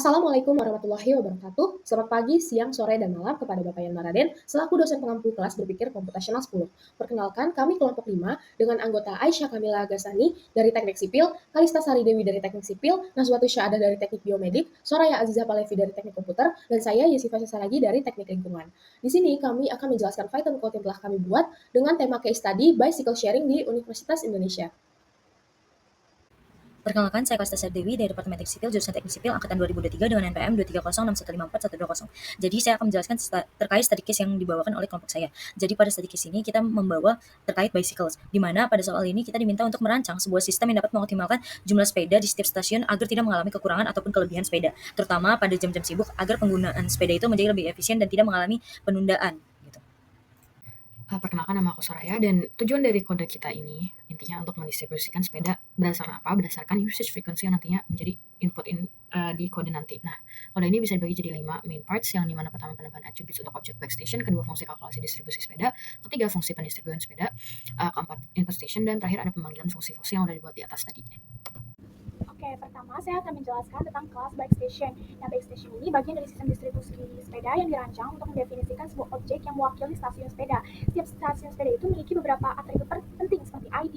Assalamualaikum warahmatullahi wabarakatuh. Selamat pagi, siang, sore, dan malam kepada Bapak Yan Maraden, selaku dosen pengampu kelas berpikir komputasional 10. Perkenalkan, kami kelompok 5 dengan anggota Aisyah Kamila Gasani dari Teknik Sipil, Kalista Sari Dewi dari Teknik Sipil, Nazwatu Syaadah dari Teknik Biomedik, Soraya Aziza Palevi dari Teknik Komputer, dan saya Yesifa Sesalagi dari Teknik Lingkungan. Di sini kami akan menjelaskan Python code yang telah kami buat dengan tema case study bicycle sharing di Universitas Indonesia. Perkenalkan, saya Kalista Sari Dewi dari Departemen Teknik Sipil, jurusan Teknik Sipil angkatan 2023 dengan NPM 23061541120. Jadi saya akan menjelaskan terkait study case yang dibawakan oleh kelompok saya. Jadi pada study case ini kita membawa terkait bicycles, di mana pada soal ini kita diminta untuk merancang sebuah sistem yang dapat mengoptimalkan jumlah sepeda di setiap stasiun agar tidak mengalami kekurangan ataupun kelebihan sepeda, terutama pada jam-jam sibuk agar penggunaan sepeda itu menjadi lebih efisien dan tidak mengalami penundaan. Perkenalkan, nama aku Soraya, dan tujuan dari kode kita ini intinya untuk mendistribusikan sepeda berdasarkan apa? Berdasarkan usage frequency yang nantinya menjadi input di kode nanti. Nah, kode ini bisa dibagi jadi 5 main parts, yang dimana pertama penambahan attributes untuk objek backstation, kedua fungsi kalkulasi distribusi sepeda, ketiga fungsi pendistribusian sepeda, keempat input station, dan terakhir ada pemanggilan fungsi-fungsi yang udah dibuat di atas tadi. Oke, pertama saya akan menjelaskan tentang kelas bikestation. Nah, bikestation ini bagian dari sistem distribusi sepeda yang dirancang untuk mendefinisikan sebuah objek yang mewakili stasiun sepeda. Setiap stasiun sepeda itu memiliki beberapa atribut penting seperti ID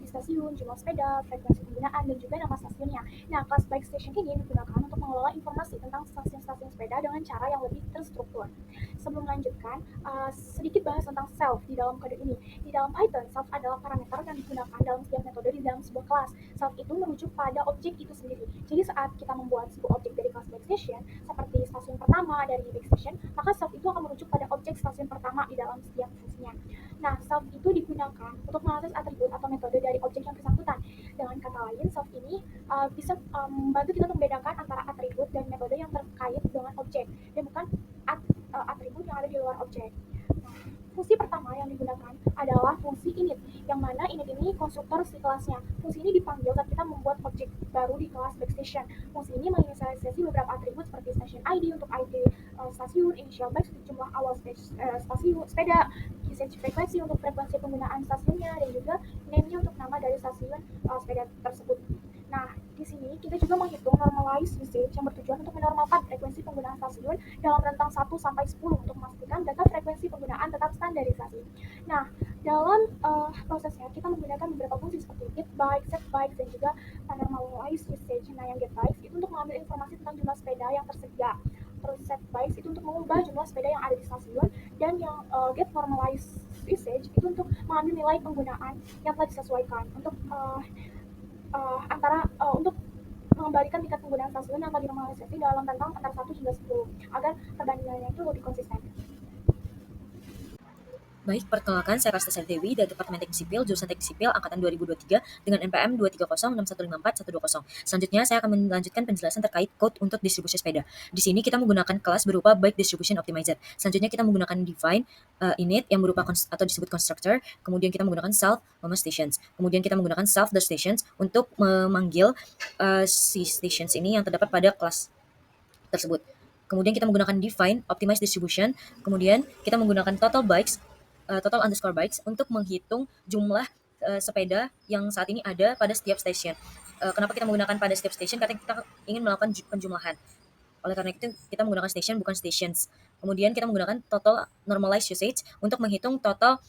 stasiun, jumlah sepeda, frekuensi penggunaan, dan juga nama stasiunnya. Nah, kelas bikestation ini digunakan untuk mengelola informasi tentang stasiun-stasiun sepeda dengan cara yang lebih terstruktur. Sebelum melanjutkan, sedikit bahas tentang self di dalam kode ini. Di dalam Python, self adalah parameter yang digunakan dalam setiap metode di dalam sebuah kelas. Self itu merujuk pada objek itu sendiri. Jadi saat kita membuat sebuah objek dari kelas backstation, seperti stasiun pertama dari backstation, maka self itu akan merujuk pada objek stasiun pertama di dalam setiap fungsinya. Nah, self itu digunakan untuk mengakses atribut atau metode dari objek yang bersangkutan. Dengan kata lain, self ini bisa membantu kita untuk membedakan antara atribut dan metode yang terkait dengan objek, dan bukan atribut yang ada di luar objek. Nah, fungsi pertama yang digunakan adalah fungsi init, yang mana init ini konstruktor si kelasnya. Fungsi ini dipanggil saat kita membuat objek baru di kelas backstation. Fungsi ini menginisialisasi beberapa atribut seperti station ID untuk ID stasiun, initial bytes untuk jumlah awal stasiun sepeda, usage frekuensi untuk frekuensi penggunaan stasiunnya, dan juga name-nya untuk nama dari stasiun sepeda tersebut. Nah, di sini kita juga menghitung normalized usage yang bertujuan untuk menormalkan frekuensi penggunaan stasiun dalam rentang 1 sampai 10 untuk memastikan data frekuensi penggunaan tetap standarisasi. Nah, dalam prosesnya kita menggunakan beberapa fungsi seperti getBikes, setBikes, dan juga normalized usage. Nah, yang getBikes itu untuk mengambil informasi tentang jumlah sepeda yang tersedia. Terus setBikes itu untuk mengubah jumlah sepeda yang ada di stasiun, dan yang getNormalized usage itu untuk mengambil nilai penggunaan yang telah disesuaikan untuk untuk mengembalikan tingkat penggunaan stasiun yang telah dinormalisasi dalam rentang antara 1 hingga 10 agar perbandingannya itu lebih konsisten. Baik, perkenalkan, saya Kalista Sari Dewi dari Departemen Teknik Sipil, jurusan Teknik Sipil angkatan 2023 dengan NPM 23061541120. Selanjutnya saya akan melanjutkan penjelasan terkait code untuk distribusi sepeda. Di sini kita menggunakan kelas berupa Bike Distribution Optimizer. Selanjutnya kita menggunakan define init yang berupa atau disebut constructor. Kemudian kita menggunakan self stations. Kemudian kita menggunakan self the stations untuk memanggil si stations ini yang terdapat pada kelas tersebut. Kemudian kita menggunakan define optimize distribution. Kemudian kita menggunakan total bikes untuk menghitung jumlah sepeda yang saat ini ada pada setiap stasiun. Kenapa kita menggunakan pada setiap stasiun? Karena kita ingin melakukan penjumlahan. Oleh karena itu kita menggunakan station bukan stations. Kemudian kita menggunakan total normalized usage untuk menghitung total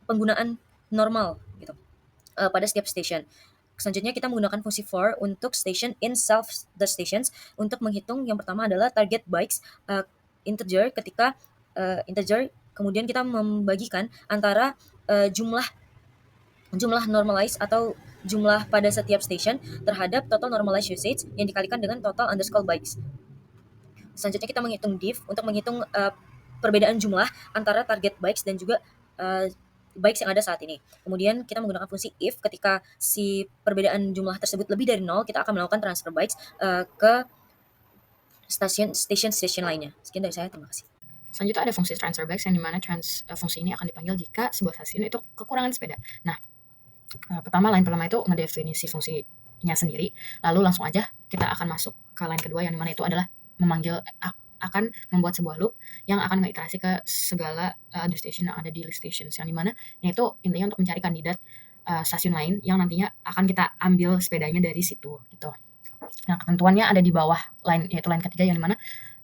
penggunaan normal gitu pada setiap station. Selanjutnya kita menggunakan fungsi for untuk station in self the stations untuk menghitung yang pertama adalah target bikes integer ketika integer. Kemudian kita membagikan antara jumlah normalized atau jumlah pada setiap station terhadap total normalized usage yang dikalikan dengan total underscore bikes. Selanjutnya kita menghitung diff untuk menghitung perbedaan jumlah antara target bikes dan juga bikes yang ada saat ini. Kemudian kita menggunakan fungsi if ketika si perbedaan jumlah tersebut lebih dari 0, kita akan melakukan transfer bikes ke station lainnya. Sekian dari saya, terima kasih. Selanjutnya ada fungsi transfer bikes, yang dimana fungsi ini akan dipanggil jika sebuah stasiun itu kekurangan sepeda. Nah, line pertama itu mendefinisi fungsinya sendiri, lalu langsung aja kita akan masuk ke line kedua, yang dimana itu adalah akan membuat sebuah loop yang akan mengiterasi ke segala address station yang ada di list stations, yang dimana itu intinya untuk mencari kandidat stasiun lain yang nantinya akan kita ambil sepedanya dari situ gitu. Nah, ketentuannya ada di bawah line, yaitu line ketiga, yang dimana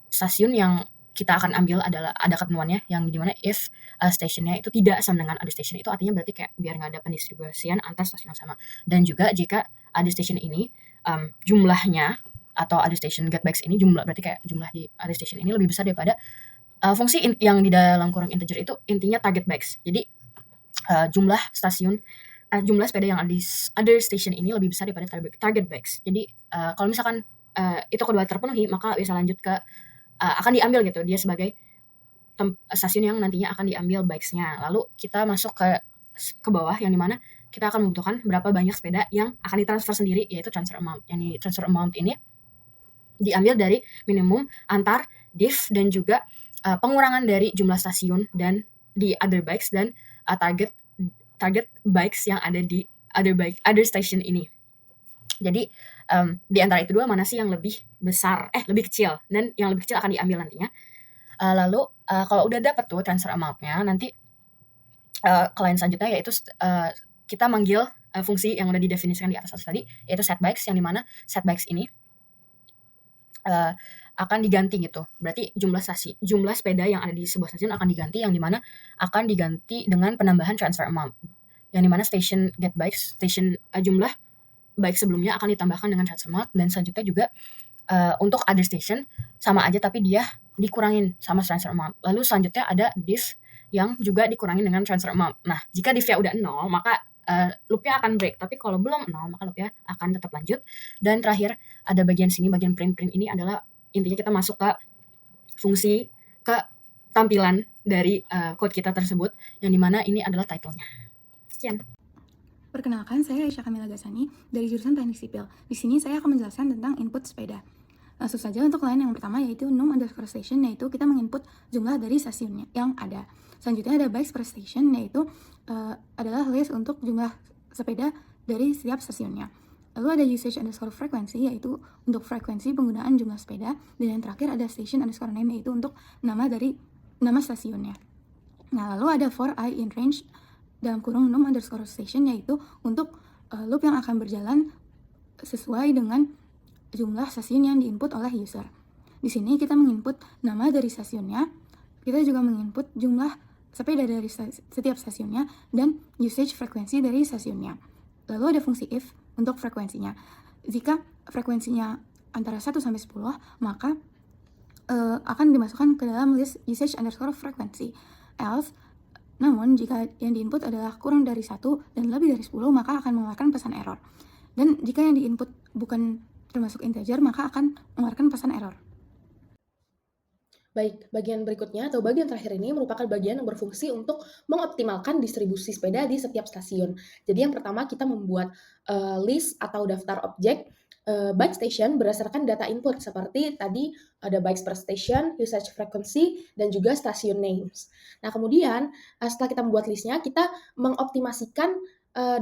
stasiun yang kita akan ambil adalah ada ketentuannya yang dimana if stationnya itu tidak sama dengan other station, itu artinya berarti kayak biar nggak ada pendistribusian antar stasiun yang sama. Dan juga jika other station ini jumlahnya atau other station get bags ini berarti kayak jumlah di other station ini lebih besar daripada fungsi yang di dalam kurung integer itu intinya target bags. Jadi jumlah sepeda yang ada di other station ini lebih besar daripada target bags. Jadi kalau misalkan itu kedua terpenuhi, maka bisa lanjut ke akan diambil gitu dia sebagai stasiun yang nantinya akan diambil bags-nya. Lalu kita masuk ke bawah, yang dimana kita akan membutuhkan berapa banyak sepeda yang akan ditransfer sendiri, yaitu transfer amount. Yang di transfer amount ini diambil dari minimum antar diff dan juga pengurangan dari jumlah stasiun dan di other bags dan target bags yang ada di other station ini. Jadi di antara itu dua, mana sih yang lebih besar, lebih kecil, dan yang lebih kecil akan diambil nantinya. Lalu kalau udah dapat tuh transfer amount-nya, nanti line selanjutnya yaitu kita manggil fungsi yang udah didefinisikan di atas tadi, yaitu setbacks, yang dimana setbacks ini akan diganti gitu. Berarti jumlah sepeda yang ada di sebuah stasiun akan diganti, yang dimana akan diganti dengan penambahan transfer amount, yang dimana station get bikes, jumlah baik sebelumnya akan ditambahkan dengan transfer amount, dan selanjutnya juga untuk other station sama aja tapi dia dikurangin sama transfer amount. Lalu selanjutnya ada diff yang juga dikurangin dengan transfer amount. Nah, jika diff-nya udah 0, maka loop-nya akan break, tapi kalau belum 0, maka loop-nya akan tetap lanjut. Dan terakhir ada bagian sini, bagian print ini adalah intinya kita masuk ke fungsi, ke tampilan dari code kita tersebut, yang dimana ini adalah title-nya. Sekian. Perkenalkan, saya Aisyah Kamila Gasani dari jurusan Teknik Sipil. Di sini saya akan menjelaskan tentang input sepeda. Langsung saja untuk line yang pertama, yaitu num_station, yaitu kita menginput jumlah dari stasiunnya yang ada. Selanjutnya ada bytes per station, yaitu adalah list untuk jumlah sepeda dari setiap stasiunnya. Lalu ada usage_frequency, yaitu untuk frekuensi penggunaan jumlah sepeda. Dan yang terakhir ada station_name, yaitu untuk nama stasiunnya. Nah, lalu ada for I in range dalam kurung num_station, yaitu untuk loop yang akan berjalan sesuai dengan jumlah stasiun yang diinput oleh user. Di sini kita menginput nama dari stasiunnya, kita juga menginput jumlah sepeda dari setiap stasiunnya, dan usage frekuensi dari stasiunnya. Lalu ada fungsi if untuk frekuensinya. Jika frekuensinya antara 1 sampai 10, maka akan dimasukkan ke dalam list usage_frequency. Else, namun jika yang diinput adalah kurang dari 1 dan lebih dari 10, maka akan mengeluarkan pesan error. Dan jika yang diinput bukan termasuk integer, maka akan mengeluarkan pesan error. Baik, bagian berikutnya atau bagian terakhir ini merupakan bagian yang berfungsi untuk mengoptimalkan distribusi sepeda di setiap stasiun. Jadi yang pertama kita membuat list atau daftar objek bike station berdasarkan data input seperti tadi ada bikes per station, usage frequency, dan juga stasiun names. Nah kemudian setelah kita membuat listnya, kita mengoptimasikan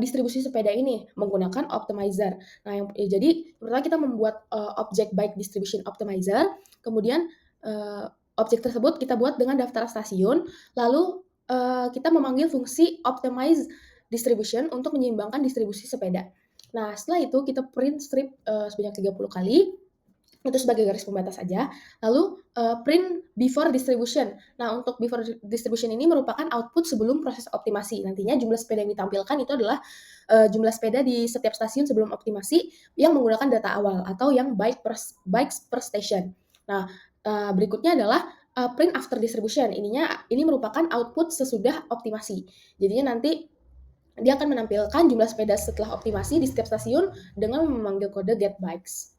distribusi sepeda ini menggunakan optimizer. Nah jadi pertama kita membuat objek bike distribution optimizer, kemudian objek tersebut kita buat dengan daftar stasiun, lalu kita memanggil fungsi optimize distribution untuk menyeimbangkan distribusi sepeda. Nah, setelah itu kita print strip sebanyak 30 kali, itu sebagai garis pembatas saja. Lalu print before distribution. Nah, untuk before distribution ini merupakan output sebelum proses optimasi. Nantinya jumlah sepeda yang ditampilkan itu adalah jumlah sepeda di setiap stasiun sebelum optimasi yang menggunakan data awal atau yang bikes per station. Nah, berikutnya adalah print after distribution. Ini merupakan output sesudah optimasi. Jadinya nanti dia akan menampilkan jumlah sepeda setelah optimasi di setiap stasiun dengan memanggil kode getBikes.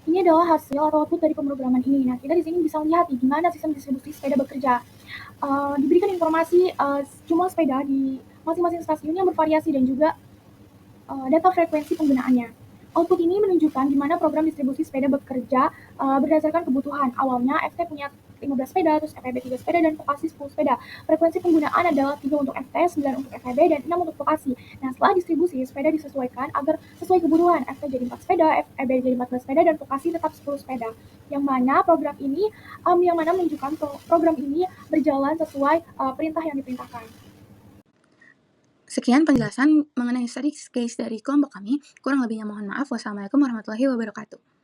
Ini adalah hasil atau output dari pemrograman ini. Nah, kita di sini bisa melihat gimana sistem distribusi sepeda bekerja. Diberikan informasi jumlah sepeda di masing-masing stasiun yang bervariasi dan juga data frekuensi penggunaannya. Output ini menunjukkan di mana program distribusi sepeda bekerja berdasarkan kebutuhan. Awalnya FT punya 15 sepeda, terus FEB 3 sepeda, dan vokasi 10 sepeda. Frekuensi penggunaan adalah 3 untuk FT, 9 untuk FEB, dan 6 untuk vokasi. Nah, setelah distribusi, sepeda disesuaikan agar sesuai kebutuhan. FT jadi 4 sepeda, FEB jadi 14 sepeda, dan vokasi tetap 10 sepeda. Yang mana program ini, menunjukkan program ini berjalan sesuai perintah yang diperintahkan. Sekian penjelasan mengenai study case dari kelompok kami. Kurang lebihnya mohon maaf. Wassalamualaikum warahmatullahi wabarakatuh.